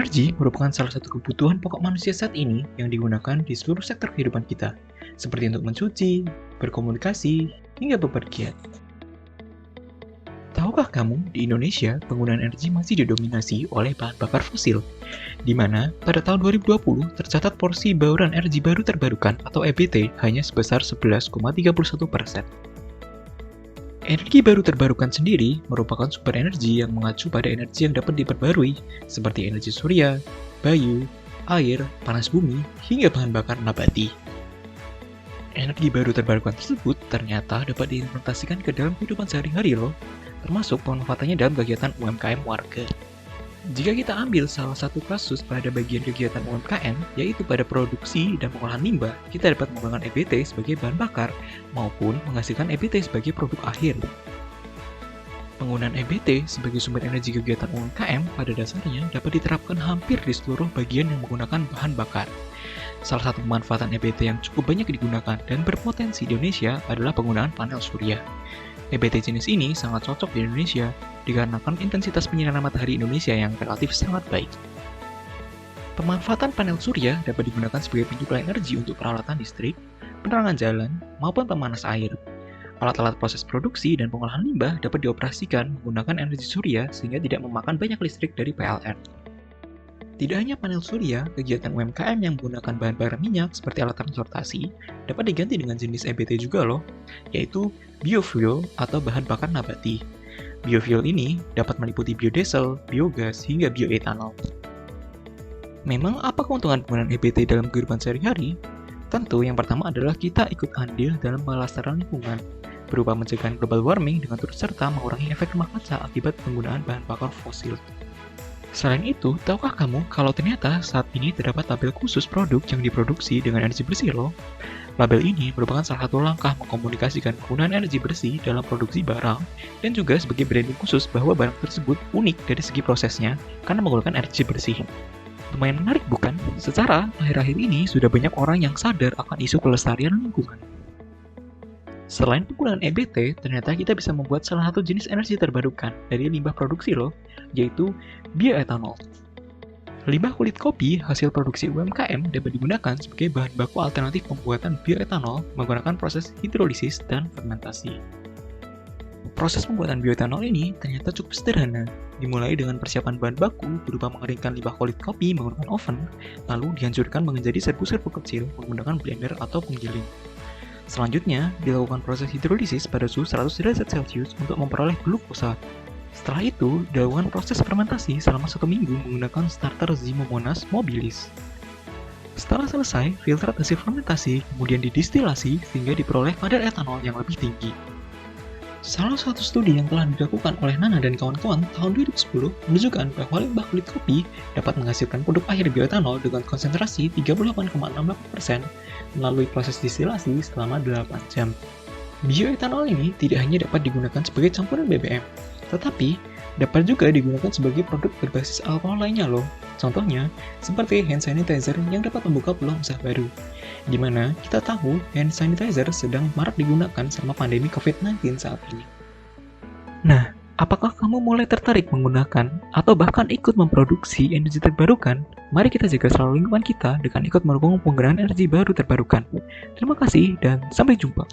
Energi merupakan salah satu kebutuhan pokok manusia saat ini yang digunakan di seluruh sektor kehidupan kita, seperti untuk mencuci, berkomunikasi, hingga bepergian. Tahukah kamu, di Indonesia penggunaan energi masih didominasi oleh bahan bakar fosil, di mana pada tahun 2020 tercatat porsi bauran energi baru terbarukan atau EBT hanya sebesar 11,31%. Energi baru terbarukan sendiri merupakan sumber energi yang mengacu pada energi yang dapat diperbarui, seperti energi surya, bayu, air, panas bumi, hingga bahan bakar nabati. Energi baru terbarukan tersebut ternyata dapat diimplementasikan ke dalam kehidupan sehari-hari loh, termasuk pemanfaatannya dalam kegiatan UMKM warga. Jika kita ambil salah satu kasus pada bagian kegiatan UMKM, yaitu pada produksi dan pengolahan limbah, kita dapat menggunakan EBT sebagai bahan bakar maupun menghasilkan EBT sebagai produk akhir. Penggunaan EBT sebagai sumber energi kegiatan UMKM pada dasarnya dapat diterapkan hampir di seluruh bagian yang menggunakan bahan bakar. Salah satu pemanfaatan EBT yang cukup banyak digunakan dan berpotensi di Indonesia adalah penggunaan panel surya. EBT jenis ini sangat cocok di Indonesia dikarenakan intensitas penyinaran matahari Indonesia yang relatif sangat baik. Pemanfaatan panel surya dapat digunakan sebagai penyuplai energi untuk peralatan listrik, penerangan jalan, maupun pemanas air. Alat-alat proses produksi dan pengolahan limbah dapat dioperasikan menggunakan energi surya sehingga tidak memakan banyak listrik dari PLN. Tidak hanya panel surya, kegiatan UMKM yang menggunakan bahan bakar minyak seperti alat transportasi dapat diganti dengan jenis EBT juga loh, yaitu biofuel atau bahan bakar nabati. Biofuel ini dapat meliputi biodiesel, biogas, hingga bioetanol. Memang apa keuntungan penggunaan EBT dalam kehidupan sehari-hari? Tentu yang pertama adalah kita ikut andil dalam pelestarian lingkungan, berupa mencegah global warming dengan turut serta mengurangi efek rumah kaca akibat penggunaan bahan bakar fosil. Selain itu, tahukah kamu kalau ternyata saat ini terdapat label khusus produk yang diproduksi dengan energi bersih loh? Label ini merupakan salah satu langkah mengkomunikasikan penggunaan energi bersih dalam produksi barang dan juga sebagai branding khusus bahwa barang tersebut unik dari segi prosesnya karena menggunakan energi bersih. Lumayan menarik bukan? Secara akhir-akhir ini sudah banyak orang yang sadar akan isu pelestarian lingkungan. Selain penggunaan EBT, ternyata kita bisa membuat salah satu jenis energi terbarukan dari limbah produksi loh, yaitu bioetanol. Limbah kulit kopi hasil produksi UMKM dapat digunakan sebagai bahan baku alternatif pembuatan bioetanol menggunakan proses hidrolisis dan fermentasi. Proses pembuatan bioetanol ini ternyata cukup sederhana, dimulai dengan persiapan bahan baku berupa mengeringkan limbah kulit kopi menggunakan oven, lalu dihancurkan menjadi serbuk-serbuk kecil menggunakan blender atau penggiling. Selanjutnya, dilakukan proses hidrolisis pada suhu 100 derajat Celcius untuk memperoleh glukosa. Setelah itu, dilakukan proses fermentasi selama 1 minggu menggunakan starter Zymomonas mobilis. Setelah selesai, filtrat hasil fermentasi kemudian didistilasi sehingga diperoleh kadar etanol yang lebih tinggi. Salah satu studi yang telah dilakukan oleh Nana dan kawan-kawan tahun 2010 menunjukkan bahwa limbah kulit kopi dapat menghasilkan produk akhir bioetanol dengan konsentrasi 38,68% melalui proses distilasi selama 8 jam. Bioetanol ini tidak hanya dapat digunakan sebagai campuran BBM, tetapi dapat juga digunakan sebagai produk berbasis alkohol lainnya loh. Contohnya, seperti hand sanitizer yang dapat membuka peluang usaha baru. Di mana kita tahu hand sanitizer sedang marak digunakan selama pandemi COVID-19 saat ini. Nah, apakah kamu mulai tertarik menggunakan atau bahkan ikut memproduksi energi terbarukan? Mari kita jaga selalu lingkungan kita dengan ikut mendukung penggunaan energi baru terbarukan. Terima kasih dan sampai jumpa.